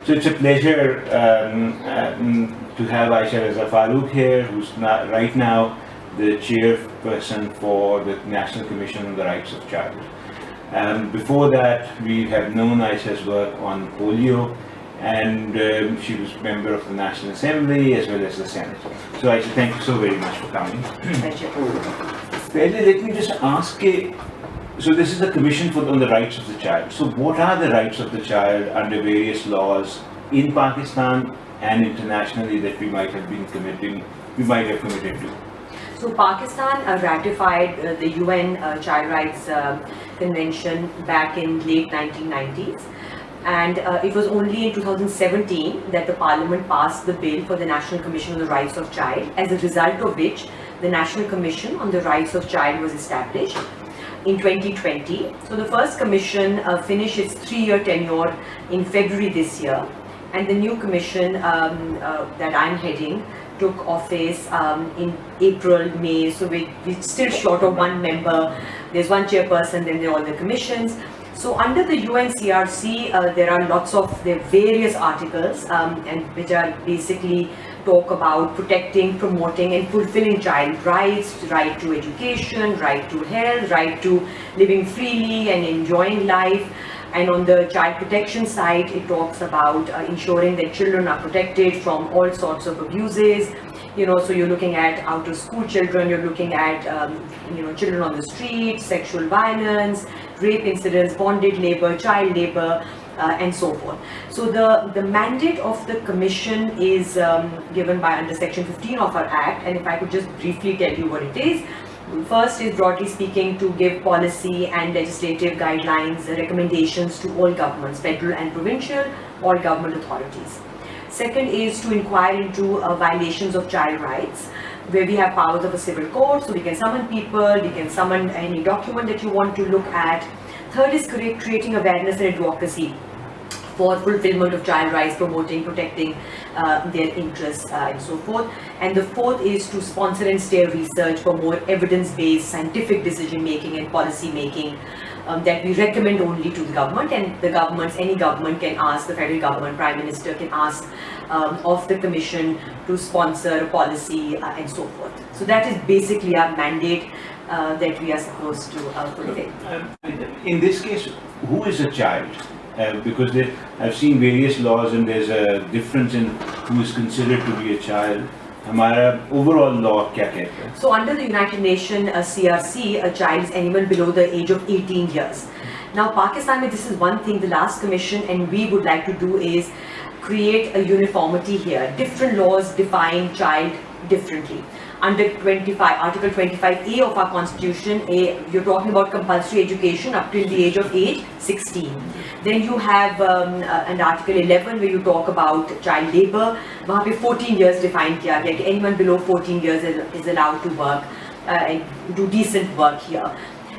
So it's a pleasure to have Aisha Raza Farooq here, who's right now the chairperson for the National Commission on the Rights of Child. Before that, we have known Aisha's work on polio, and she was member of the National Assembly as well as the Senate. So Aisha, thank you so very much for coming. Thank you. Let me just ask you, so this is the Commission on the Rights of the Child. So what are the rights of the child under various laws in Pakistan and internationally that we might have committed to? So Pakistan ratified the UN Child Rights Convention back in late 1990s, and it was only in 2017 that the Parliament passed the bill for the National Commission on the Rights of Child, as a result of which the National Commission on the Rights of Child was established in 2020. So the first commission finished its 3-year tenure in February this year, and the new commission that I'm heading took office in April, May, so we're still short of one member. There's one chairperson, then there are all the commissions. So under the UNCRC, there are various articles and which are basically talk about protecting, promoting and fulfilling child rights, right to education, right to health, right to living freely and enjoying life. And on the child protection side, it talks about ensuring that children are protected from all sorts of abuses. So you're looking at out of school children, you're looking at children on the street, sexual violence, rape incidents, bonded labor, child labor, and so forth. So the mandate of the commission is given by under section 15 of our act, and if I could just briefly tell you what it is. First is, broadly speaking, to give policy and legislative guidelines, recommendations to all governments, federal and provincial, all government authorities. Second is to inquire into violations of child rights, where we have powers of a civil court, so we can summon people, we can summon any document that you want to look at. Third is creating awareness and advocacy for fulfillment of child rights, promoting, protecting their interests and so forth. And the fourth is to sponsor and steer research for more evidence-based scientific decision-making and policy-making that we recommend only to the government, and any government can ask, the federal government, Prime Minister can ask of the Commission to sponsor a policy and so forth. So that is basically our mandate that we are supposed to fulfill. In this case, who is a child? Because I've seen various laws and there's a difference in who is considered to be a child. हमारा overall law क्या कहता है? So under the United Nations CRC, a child is anyone below the age of 18 years. Now Pakistan, this is one thing the last commission and we would like to do is create a uniformity here. Different laws define child differently. Under Article 25A of our Constitution, you're talking about compulsory education up till the age of 16. Then you have an Article 11 where you talk about child labor. वहाँ पे 14 years defined किया गया कि anyone below 14 years is allowed to work and do decent work here.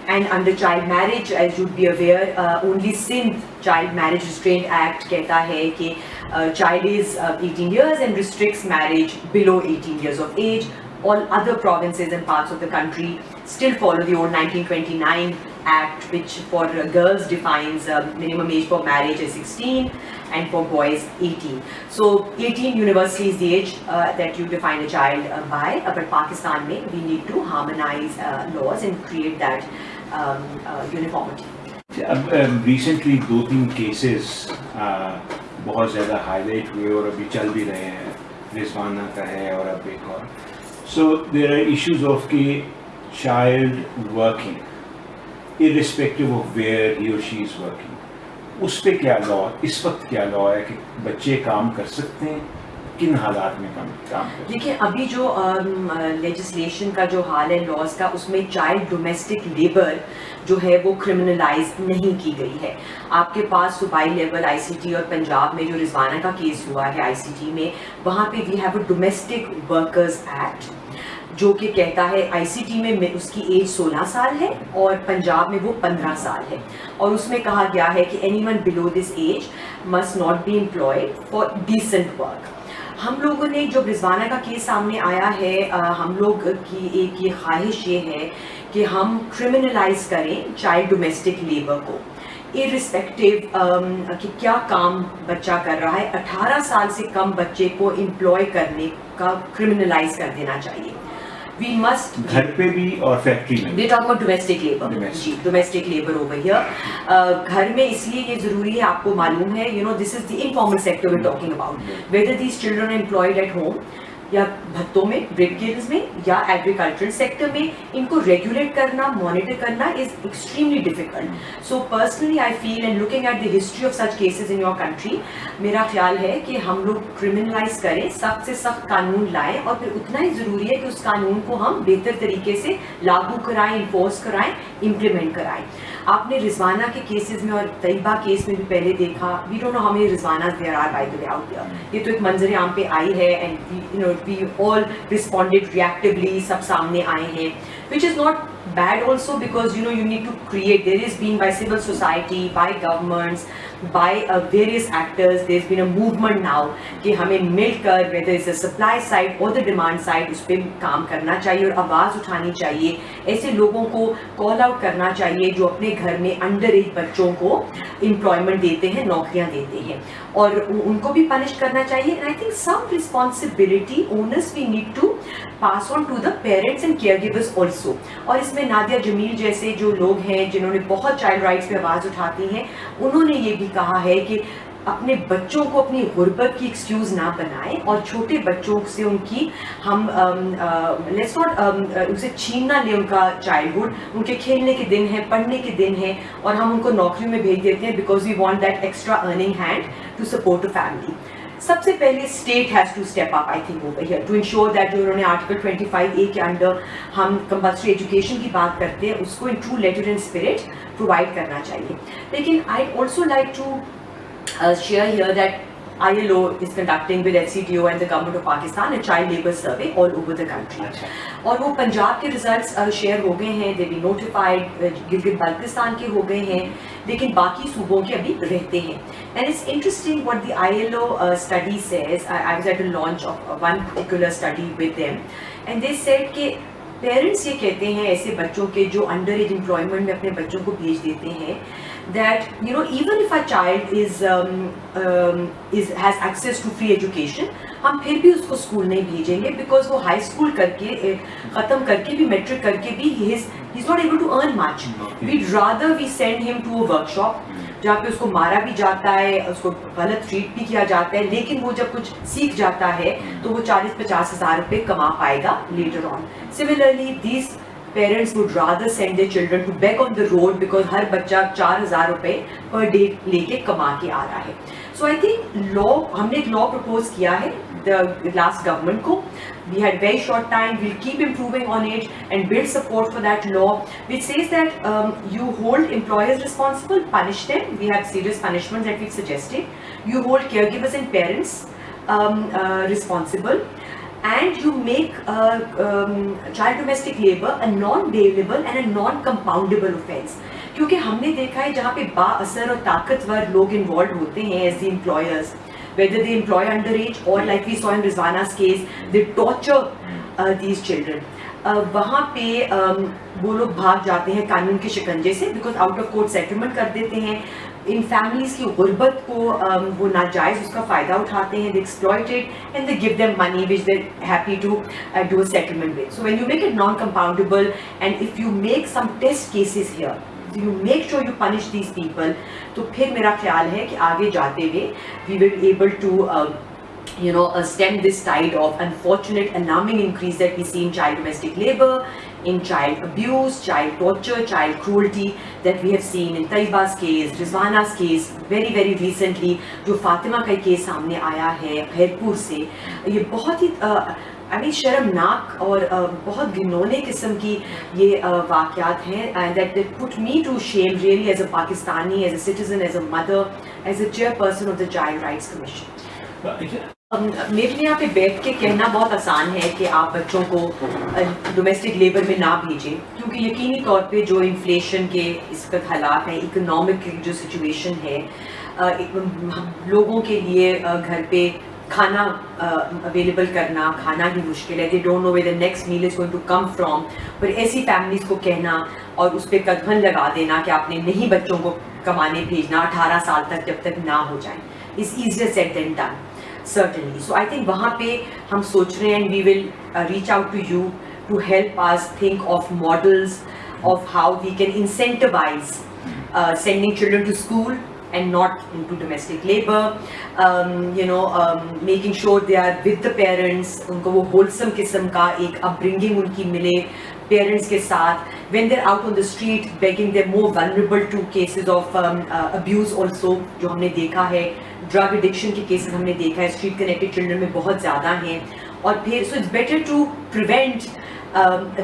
And under child marriage, as you'd be aware, only Sindh Child Marriage Restraint Act कहता है कि child is 18 years and restricts marriage below 18 years of age. All other provinces and parts of the country still follow the old 1929 Act, which for girls defines minimum age for marriage as 16 and for boys 18. So 18 universally is the age that you define a child by, but Pakistan mein we need to harmonize laws and create that uniformity. Recently 2-3 cases बहुत ज़्यादा highlight हुए और अभी चल भी रहे हैं. रिजवाना का है और अब एक और. So there are issues of the child working, irrespective of where he or she is working. उस पे क्या लॉ, इस वक्त क्या लॉ है कि बच्चे काम कर सकते हैं, किन हालात में काम कर सकते हैं? देखिए अभी जो लेजिस्लेशन का जो हाल है लॉज का, उसमें चाइल्ड डोमेस्टिक लेबर जो है वो क्रिमिनलाइज नहीं की गई है. आपके पास सूबाई लेवल आईसीटी और पंजाब में जो रिजवाना का केस हुआ है आईसीटी में, वहाँ पे we have a domestic workers act जो कि कहता है आईसीटी में उसकी एज 16 साल है और पंजाब में वो 15 साल है, और उसमें कहा गया है कि anyone below this age must not be employed for decent work. हम लोगों ने जब रिजवाना का केस सामने आया है, हम लोग की एक ये ख्वाहिश ये है कि हम क्रिमिनलाइज करें चाइल्ड डोमेस्टिक लेबर को. इररिस्पेक्टिव कि क्या काम बच्चा कर रहा है, 18 साल से कम बच्चे को एम्प्लॉय करने का क्रिमिनलाइज कर देना चाहिए। We must घर पे भी और फैक्ट्री में। We're talking about domestic labor. Ji, domestic labor over here. घर में इसलिए ये जरूरी है, आपको मालूम है, you know, this is the informal sector we're talking about. Whether these children are employed at home, या भत्तों में, ब्रिक गिल्ड्स में, या एग्रीकल्चरल सेक्टर में, इनको रेगुलेट करना, मॉनिटर करना is extremely difficult. So personally I feel, and looking at the history of such cases in your country, मेरा ख्याल है कि हम लोग क्रिमिनलाइज करें, सख्त से सख्त कानून लाएं, और फिर उतना ही ज़रूरी है कि उस कानून को हम बेहतर तरीके से लागू कराएं, इन्फोर्स कराएं, इम्प्लीमेंट कराएं। आपने रिजवाना के केसेस में और तैयबा केस में भी पहले देखा, we don't know how many Rizwana there are by the way out there. ये तो एक मंजर आम पे आई है, and you know we all responded reactively, सब सामने आए हैं, which is not bad also, because you know you need to create, there is being by civil society, by governments, by various actors, there's been a movement now कि हमें मिलकर, whether it's the supply side or the demand side, उस पर काम करना चाहिए और आवाज़ उठानी चाहिए, ऐसे लोगों को कॉल आउट करना चाहिए जो अपने घर में अंडर एज बच्चों को एम्प्लॉयमेंट देते हैं, नौकरियां देते हैं, और उनको भी पनिश करना चाहिए। And I think some responsibility owners we need to pass on to the parents and caregivers also. और इसमें नादिया जमील जैसे जो लोग हैं जिन्होंने बहुत चाइल्ड राइट्स पे आवाज़ उठाती हैं, उन्होंने ये भी कहा है कि अपने बच्चों को अपनी गुर्बत की एक्सक्यूज़ ना बनाएं, और छोटे बच्चों से उनकी हम लेट्स नॉट उसे छीन ना लें उनका चाइल्डहुड। उनके खेलने के दिन हैं, पढ़ने के दिन हैं, और हम उनको नौकरी में भेज देते हैं because we want that extra earning hand to support a family. सबसे पहले state has to step up, I think, over here to ensure that जो उन्होंने आर्टिकल 25A के अंडर हम कंपल्सरी एजुकेशन की बात करते हैं, उसको in true letter and spirit provide करना चाहिए। लेकिन I also like to share here that ILO is conducting with FCTO and the government of Pakistan a child labour survey all over the country. और वो पंजाब के results share हो गए हैं, they be notified, Gilgit Baltistan के हो गए हैं, लेकिन बाकी सूबों के अभी रहते हैं। And it's interesting what the ILO study says. I was at the launch of one particular study with them, and they said कि पेरेंट्स ये कहते हैं ऐसे बच्चों के जो अंडर एज एम्प्लॉयमेंट में अपने बच्चों को भेज देते हैं, that you know even if a child has access to free education, हम फिर भी उसको स्कूल नहीं भेजेंगे, बिकॉज वो हाई स्कूल करके ख़त्म करके भी, मैट्रिक करके भी he's not able to earn much. We'd rather we send him to a workshop जहाँ पे उसको मारा भी जाता है, उसको गलत ट्रीट भी किया जाता है, लेकिन वो जब कुछ सीख जाता है तो वो 40-50 हज़ार रुपये कमा पाएगा later on. Similarly, these parents would rather send their children to beg on the road because हर बच्चा 4,000 रुपये पर डे लेके कमा के आ रहा है। So I think law, हमने एक law propose किया है the last government को, we had very short time, we'll keep improving on it and build support for that law which says that you hold employers responsible, punish them, we have serious punishments that we've suggested, you hold caregivers and parents responsible, and you make child domestic labor a non-bailable and a non-compoundable offence. क्योंकि हमने देखा है जहाँ पे बाअसर और ताकतवर लोग involve होते हैं as the employers, whether they employ underage or like we saw in Rizwana's case, they torture these children. वहाँ पे वो लोग भाग जाते हैं कानून के शिकंजे से, because out of court settlement कर देते हैं, इन फैमिलीज की गुर्बत को वो नाजायज़ उसका फ़ायदा उठाते हैं, they exploit it and they give them money which they're happy to do a settlement with. So when you make it non-compoundable and if you make some test cases here, you make sure you punish these people, तो फिर मेरा ख्याल है कि आगे जाते हुए we will be able to stem this tide of unfortunate alarming increase that we see in child domestic labor, in child abuse, child torture, child cruelty that we have seen in Taiba's case, Rizwana's case, very very recently जो फातिमा का case सामने आया है खैरपुर से, ये बहुत ही शर्मनाक और बहुत घिनौने किस्म की ये वाक़यात हैं that put me to shame really as a Pakistani, as a citizen, as a mother, as a chairperson of the Child Rights Commission. मेरे लिए यहाँ पे बैठ के कहना बहुत आसान है कि आप बच्चों को डोमेस्टिक लेबर में ना भेजें, क्योंकि यकीनी तौर पे जो इन्फ्लेशन के इस वक्त हालात हैं, इकोनॉमिक जो सिचुएशन है, लोगों के लिए घर पे खाना अवेलेबल करना, खाना ही मुश्किल है, they don't know where the next meal is going to come from. पर ऐसी फैमिलीज़ को कहना और उस पर कदम लगा देना कि आपने नहीं बच्चों को कमाने भेजना 18 साल तक जब तक ना हो जाए is easier said than done, certainly. So I think वहाँ पे हम सोच रहे हैं, and we will reach out to you to help us think of models of how we can incentivize sending children to school and not into domestic labor, making sure they are with the parents, उनको वो wholesome किस्म का एक upbringing उनकी मिले parents के साथ. When they're out on the street begging, they're more vulnerable to cases of abuse also, जो हमने देखा है. Drug addiction के cases हमने देखा है, street connected children में बहुत ज़्यादा हैं. और फिर so it's better to prevent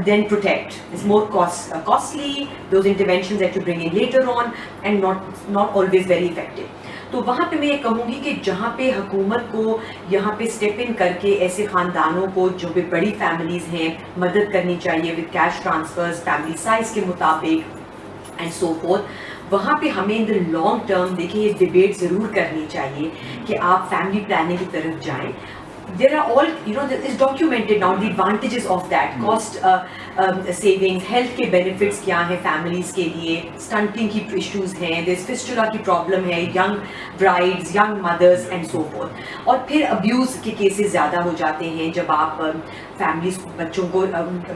than protect. It's more costly, those interventions that you bring in later on, and not always very effective. तो वहाँ पे मैं ये कहूँगी कि जहाँ पे हुकूमत को यहाँ पे स्टेप इन करके ऐसे ख़ानदानों को जो भी बड़ी फैमिलीज़ हैं मदद करनी चाहिए with cash transfers family size के मुताबिक एंड सो फोर्थ. वहाँ पे हमें इन द लॉन्ग टर्म देखिए ये डिबेट ज़रूर करनी चाहिए कि आप फैमिली प्लानिंग की तरफ जाएं. There are all, it's documented now the advantages of that, cost savings, health के benefits क्या हैं families के लिए, stunting की issues हैं, there's fistula की problem है, young brides, young mothers and so forth. और फिर abuse के cases ज़्यादा हो जाते हैं जब आप families बच्चों को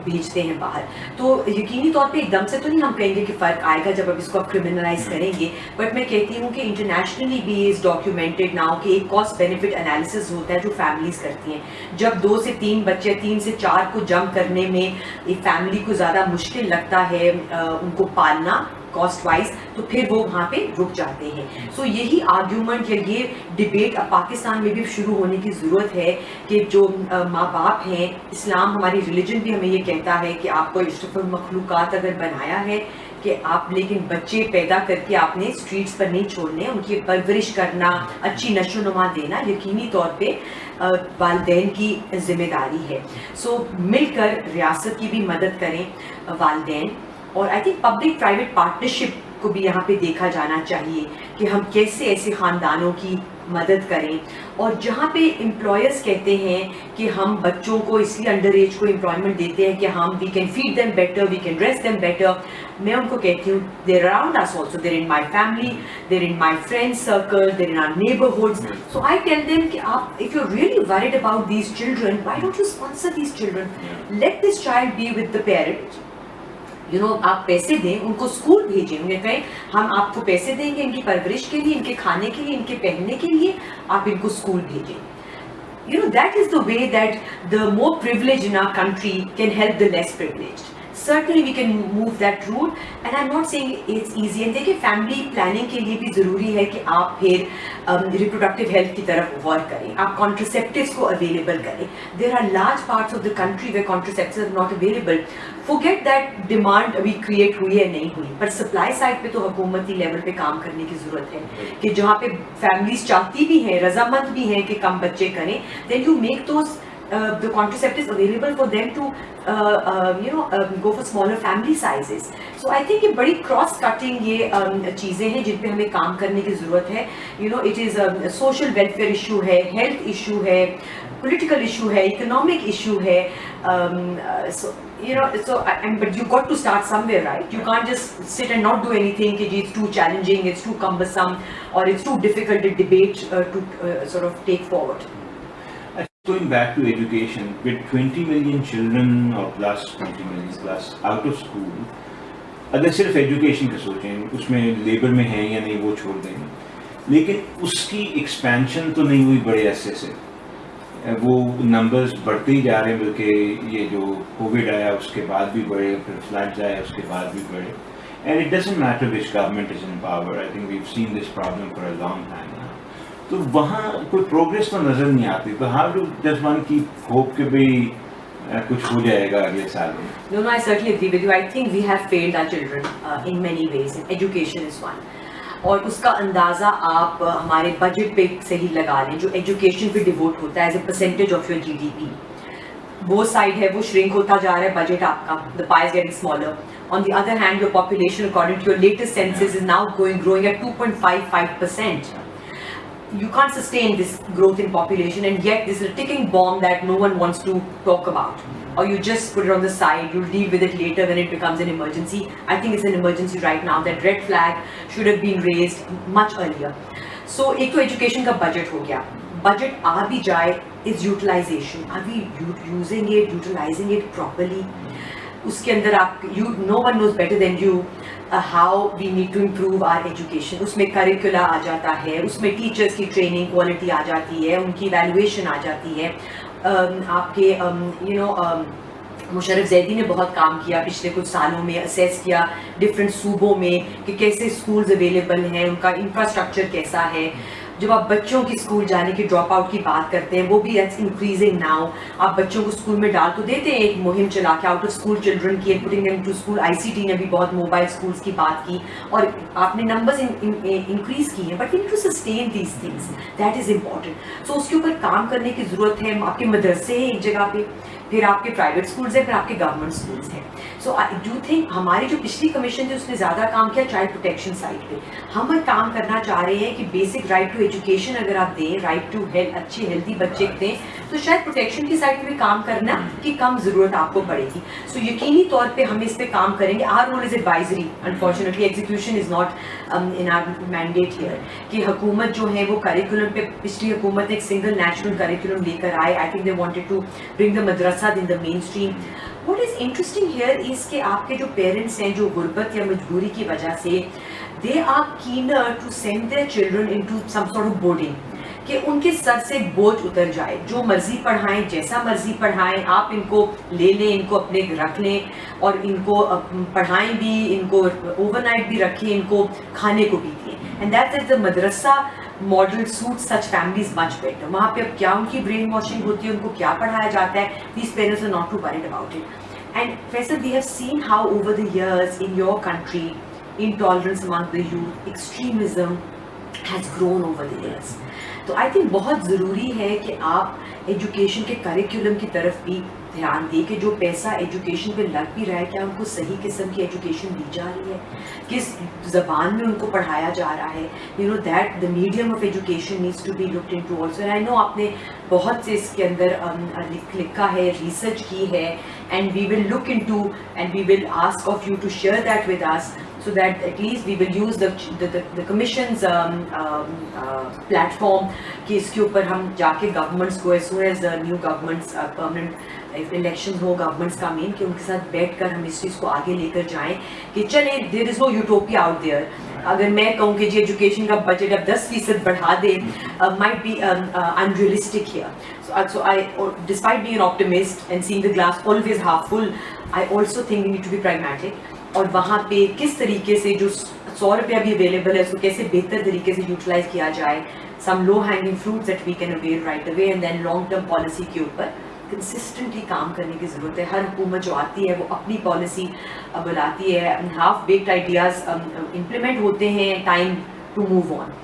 भेजते हैं बाहर. तो यकीनी तौर पे एकदम से तो नहीं हम कहेंगे कि फ़र्क आएगा जब अब इसको आप criminalize करेंगे, but मैं कहती हूँ कि internationally भी is documented now कि एक cost benefit analysis होता है जो families करती हैं. जब 2 से 3 बच्चे 3 से 4 को जम करने में एक फैमिली को ज़्यादा मुश्किल लगता है उनको पालना कॉस्ट वाइज, तो फिर वो वहाँ पे रुक जाते हैं. सो यही आर्ग्यूमेंट या ये डिबेट अब पाकिस्तान में भी शुरू होने की ज़रूरत है कि जो माँ बाप हैं, इस्लाम हमारी रिलीजन भी हमें ये कहता है कि आपको अशरफुल मखलूक़ात अगर बनाया है कि आप लेकिन बच्चे पैदा करके आपने स्ट्रीट्स पर नहीं छोड़ने, उनकी परवरिश करना, अच्छी नशोनुमा देना यकीनी तौर पे वालिदैन की जिम्मेदारी है. सो मिलकर रियासत की भी मदद करें वालिदैन, और I think public private partnership को भी यहाँ पे देखा जाना चाहिए कि हम कैसे ऐसे ख़ानदानों की मदद करें. और जहाँ पे एम्प्लॉयर्स कहते हैं कि हम बच्चों को इसलिए अंडर एज को एम्प्लॉयमेंट देते हैं कि हम we can feed them better, we can dress them better, मैं उनको कहती हूँ there around us also, there in my family, there in my friends circle, there in our neighbourhoods. So I tell them कि आप if you really worried about these children, why don't you sponsor these children, let this child be with the parent. आप पैसे दें, उनको school भेजें, उन्हें कहें हम आपको पैसे देंगे इनकी परवरिश के लिए, इनके खाने के लिए, इनके पहनने के लिए, आप इनको स्कूल भेजें. That is the way that the more privileged in our country can help the less privileged. Certainly we can move that route, and I'm not saying it's easy. And देखिए फैमिली प्लानिंग के लिए भी ज़रूरी है कि आप फिर reproductive health की तरफ गौर करें, आप कॉन्ट्रासेप्टिव्स को अवेलेबल करें. There are large parts of the country where contraceptives are not available. Forget that demand अभी क्रिएट हुई है नहीं हुई, पर सप्लाई साइड पे तो हुकूमती लेवल पे काम करने की ज़रूरत है कि जहाँ पे फैमिलीज चाहती भी हैं, रजामंद भी हैं कि कम बच्चे करें, then you make those the contraceptives available for them to go for smaller family sizes. So I think ये बड़ी cross cutting ये चीज़ें हैं जिन पे हमें काम करने की ज़रूरत है. It is a social welfare issue है, health issue है, political issue है, economic issue है. But you got to start somewhere, right? You can't just sit and not do anything कि it's too challenging, it's too cumbersome, or it's too difficult a debate to sort of take forward. Going back to education, with 20 million children or plus 20 million plus out of school, अगर सिर्फ education का सोचें, उसमें labour में है या नहीं वो छोड़ देंगे, लेकिन उसकी एक्सपेंशन तो नहीं हुई बड़े अरसे से. वो नंबर्स बढ़ते ही जा रहे हैं, बल्कि ये जो कोविड आया उसके बाद भी बढ़े, फिर फ्लड्स आया उसके बाद भी बढ़े. And it doesn't matter which government is in power. I think we've seen this problem for a long time now. तो वहाँ कोई प्रोग्रेस तो नज़र नहीं आती. तो how do does one keep hope कि भाई कुछ हो जाएगा अगले साल में? No, I certainly agree with you. I think we have failed our children in many ways. And education is one. और उसका अंदाज़ा आप हमारे बजट पे से ही लगा लें जो एजुकेशन पे डिवोट होता है as a percentage of your GDP. वो साइड है, वो श्रिंक होता जा रहा है बजट आपका. The pie is getting smaller. On the other hand, your population, according to your latest census, is now growing at 2.55%. You can't sustain this growth in population, and yet this is a ticking bomb that no one wants to talk about. or you just put it on the side, you'll deal with it later when it becomes an emergency. I think it's an emergency right now. That red flag should have been raised much earlier. So एक तो education का budget हो गया. Budget आ भी जाए is utilization. Are we using it, utilizing it properly? उसके अंदर आप no one knows better than you how we need to improve our education. उसमें curricula आ जाता है, उसमें teachers की training quality आ जाती है, उनकी evaluation आ जाती है. आपके मुशर्रफ ज़ैदी ने बहुत काम किया पिछले कुछ सालों में, असेस किया डिफरेंट सूबों में कि कैसे स्कूल्स अवेलेबल हैं, उनका इंफ्रास्ट्रक्चर कैसा है. जब आप बच्चों की स्कूल जाने की ड्रॉप आउट की बात करते हैं, वो भी दैट्स इंक्रीजिंग नाउ. आप बच्चों को स्कूल में डाल तो देते हैं, एक मुहिम चला के आउट ऑफ स्कूल चिल्ड्रन की, putting them to school. ICT ने भी बहुत मोबाइल स्कूल्स की बात की और आपने नंबर्स इंक्रीज किए हैं, but we need to sustain these things, that is important. So उसके ऊपर काम करने की ज़रूरत है. आपके मदरसे हैं एक जगह पे, फिर आपके प्राइवेट स्कूल्स हैं, फिर आपके गवर्नमेंट स्कूल्स हैं. सो आई डू थिंक हमारी जो पिछली कमीशन थी उसने ज़्यादा काम किया चाइल्ड प्रोटेक्शन साइड पे. हम काम करना चाह रहे हैं कि बेसिक राइट टू एजुकेशन अगर आप दें, राइट टू हेल्थ, अच्छे हेल्थी बच्चे दें, तो शायद प्रोटेक्शन की साइड पे भी काम करना की कम ज़रूरत आपको पड़ेगी. सो यकीनी तौर पर हम इस पर काम करेंगे. Our role is advisory. Unfortunately execution is not in our mandate here. कि हुकूमत जो है वो करिकुलम पे, पिछली हुकूमत ने एक सिंगल नेशनल करिकुलम लेकर आए. I think they wanted to bring the मदरसा in the mainstream. What is interesting here is कि आपके जो पेरेंट्स हैं जो गुर्बत या मजबूरी की वजह से they are keener to send their children into some sort of boarding, कि उनके सर से बोझ उतर जाए. जो मर्जी पढ़ाएं, जैसा मर्जी पढ़ाएं, आप इनको ले लें, इनको अपने रख लें और इनको पढ़ाएं भी, इनको ओवरनाइट भी रखें, इनको खाने को भी दें. And that is the Madrasa model suit such families much better. वहाँ पे अब क्या उनकी ब्रेन वॉशिंग होती है, उनको क्या पढ़ाया जाता है, these parents are not too worried about it. And Faisal we have seen how over the years in your country intolerance among the youth, extremism has grown over the years. तो I think बहुत ज़रूरी है कि आप education के curriculum की तरफ भी ध्यान दें कि जो पैसा एजुकेशन पे लग भी रहा है, क्या उनको सही किस्म की एजुकेशन दी जा रही है, किस ज़बान में उनको पढ़ाया जा रहा है. You know that the medium of education needs to be looked into also. I know आपने बहुत से इसके अंदर लिखा है, रिसर्च की है, and we will look into and we will ask of you to share that with us, so that at least we will use the commission's platform कि इसके ऊपर हम जाके governments को, as soon as new governments permanent elections हो governments का main, कि उनके साथ बैठकर हम इस चीज़ को आगे लेकर जाएं कि चले, there is no utopia out there. अगर मैं कहूँ कि जी एजुकेशन का बजट अब 10% बढ़ा दे, might be unrealistic here. So I, despite being an optimist and seeing the glass always half full, I also think we need to be pragmatic. और वहाँ पे किस तरीके से जो 100 रुपया भी अवेलेबल है उसको कैसे बेहतर तरीके से यूटिलाइज किया जाए. Some low hanging fruits that we can avail right away, and then long term policy के ऊपर कंसिस्टेंटली काम करने की ज़रूरत है. हर हुकूमत जो आती है वो अपनी पॉलिसी बुलाती है, हाफ बेक्ड आइडियाज़ इम्प्लीमेंट होते हैं, time to move on.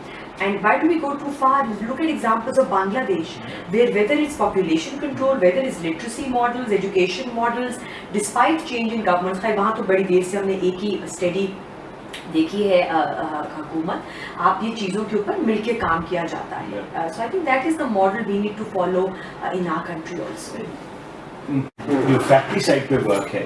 And why do we go too far? Look at examples of Bangladesh, where whether it's population control, whether it's literacy models, education models, despite change in governments, वहाँ तो बड़ी देर से हमने एक ही study देखी है हुकूमत, आप ये चीज़ों के ऊपर मिलके काम किया जाता है. So I think that is the model we need to follow in our country also. जो फैक्ट्री साइड पे वर्क है,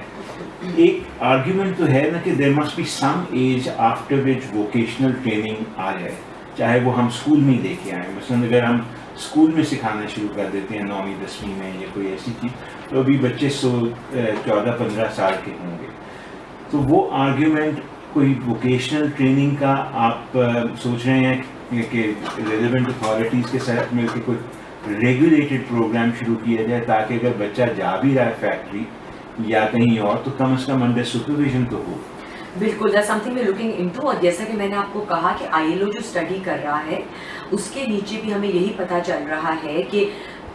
एक आर्ग्यूमेंट तो है ना कि there must be some age after which vocational training आ जाए, चाहे वो हम स्कूल में ही देखे आए. मसलन अगर हम स्कूल में सिखाना शुरू कर देते हैं 9वीं 10वीं में या कोई ऐसी चीज़, तो अभी बच्चे 14-15 साल के होंगे. तो वो आर्ग्यूमेंट कोई वोकेशनल ट्रेनिंग का आप सोच रहे हैं कि रेलेवेंट अथॉरिटीज़ के साथ मिलकर कोई रेगुलेटेड प्रोग्राम शुरू किया जाए, ताकि अगर बच्चा जा भी रहा है फैक्ट्री या कहीं और, तो कम से कम अंडर सुपरविजन तो हो. बिल्कुल, that's something we looking into. और जैसा कि मैंने आपको कहा कि ILO जो स्टडी कर रहा है उसके नीचे भी हमें यही पता चल रहा है कि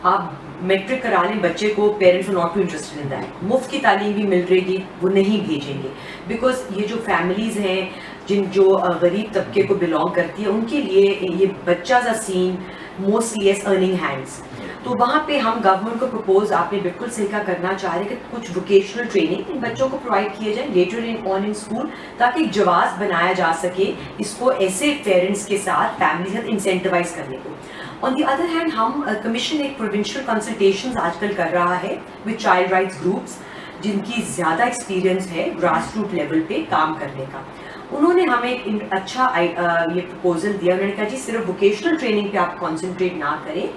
आप मैट्रिक करा लें बच्चे को, parents are not too interested in that. मुफ्त की तालीम भी मिल रहेगी, वो नहीं भेजेंगे, बिकॉज ये जो फैमिलीज़ हैं जो गरीब तबके को बिलोंग करती है, उनके लिए ये बच्चा सा seen mostly as earning hands. तो वहाँ पे हम गवर्नमेंट को प्रपोज, आपने बिल्कुल सही का करना चाह रहे हैं कि कुछ वोकेशनल ट्रेनिंग इन बच्चों को प्रोवाइड किए जाए लेटर इन स्कूल, ताकि एक जवाब बनाया जा सके इसको ऐसे पेरेंट्स के साथ, फैमिली के साथ इंसेंटिवाइज करने को. ऑन द अदर हैंड हम कमीशन एक प्रोविंशियल कंसल्टेशंस आजकल कर रहा है विद चाइल्ड राइट्स ग्रुप्स जिनकी ज़्यादा एक्सपीरियंस है ग्रास रूट लेवल पे काम करने का। उन्होंने हमें एक अच्छा ये प्रपोजल दिया। उन्होंने कहा जी सिर्फ वोकेशनल ट्रेनिंग पे आप कॉन्सेंट्रेट ना करें,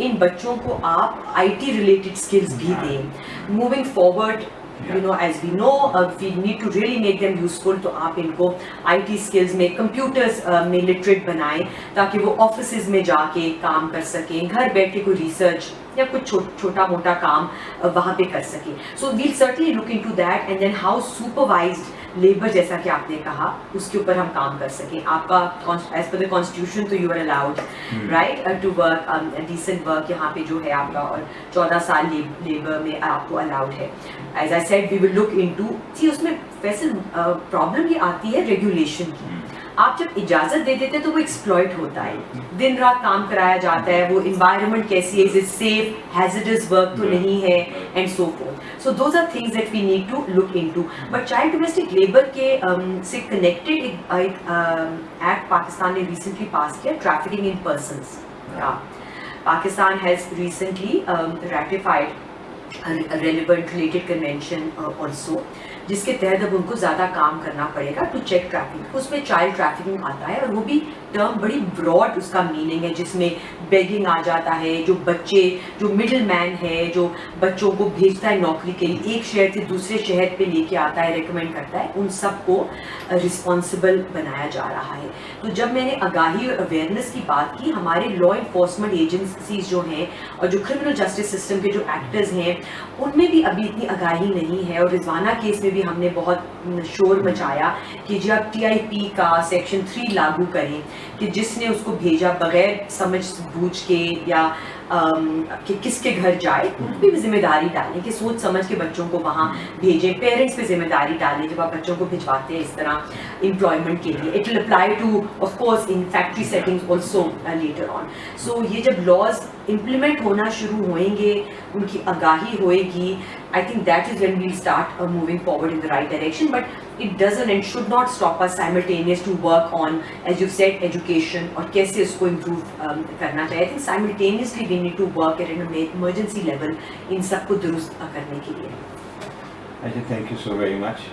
इन बच्चों को आप IT रिलेटेड स्किल्स भी दें। Moving forward you know, as we know, we need to really make them useful, तो आप इनको IT skills में, computers में literate बनाएं ताकि वो offices में जाके काम कर सकें, घर बैठ के कोई research या कुछ छोटा मोटा काम वहाँ पे कर सकें। So we'll certainly look into that and then how supervised labour जैसा कि आपने कहा उसके ऊपर हम काम कर सकें। आपका एज पर द कॉन्स्टिट्यूशन तो you are allowed right to work decent work यहाँ पे जो है आपका, और 14 साल लेबर में आपको अलाउड है। As I said we will look into, see उसमें वैसे प्रॉब्लम ये आती है रेगुलेशन की। आप जब इजाज़त दे देते हैं तो वो एक्सप्लॉइट होता है, दिन रात काम कराया जाता है, वो इन्वायरमेंट कैसी है, is it safe, hazardous work तो नहीं है, and so fourth. So those are things that we need to look into. But child domestic labour के से कनेक्टेड एक एक्ट पाकिस्तान ने रिसेंटली पास किया, trafficking in persons. Pakistan has recently ratified relevant related convention also, जिसके तहत अब उनको ज़्यादा काम करना पड़ेगा टू चेक ट्रैफिकिंग। उसमें चाइल्ड ट्रैफिकिंग आता है और वो भी टर्म बड़ी ब्रॉड उसका मीनिंग है, जिसमें बेगिंग आ जाता है, जो बच्चे, जो मिडिल मैन है, जो बच्चों को भेजता है नौकरी के लिए, एक शहर से दूसरे शहर पे लेके आता है, रेकमेंड करता है, उन सबको रिस्पॉन्सिबल बनाया जा रहा है। तो जब मैंने आगाही और अवेयरनेस की बात की, हमारे लॉ इन्फोर्समेंट एजेंसीज जो हैं और जो क्रिमिनल जस्टिस सिस्टम के जो एक्टर्स हैं उनमें भी अभी इतनी आगाही नहीं है। और रिजवाना केस में भी हमने बहुत शोर मचाया कि जी आप TIP का सेक्शन 3 लागू करें कि जिसने उसको भेजा बगैर समझ बूझ के या कि किसके घर जाए उन पर भी जिम्मेदारी डालें, कि सोच समझ के बच्चों को वहाँ भेजें, पेरेंट्स पे जिम्मेदारी डालें जब आप बच्चों को भिजवाते हैं इस तरह एम्प्लॉयमेंट के लिए। It will apply to of course in factory settings also later on. So ये जब लॉज इम्प्लीमेंट होना शुरू होएंगे, उनकी आगाही होएगी, I think that is when we'll start moving forward in the right direction. But it doesn't and should not stop us simultaneous to work on, as you've said, education और कैसे उसको improve करना चाहिए। I think simultaneously we need to work at an emergency level इन सबको दुरुस्त करने के लिए। Thank you so very much.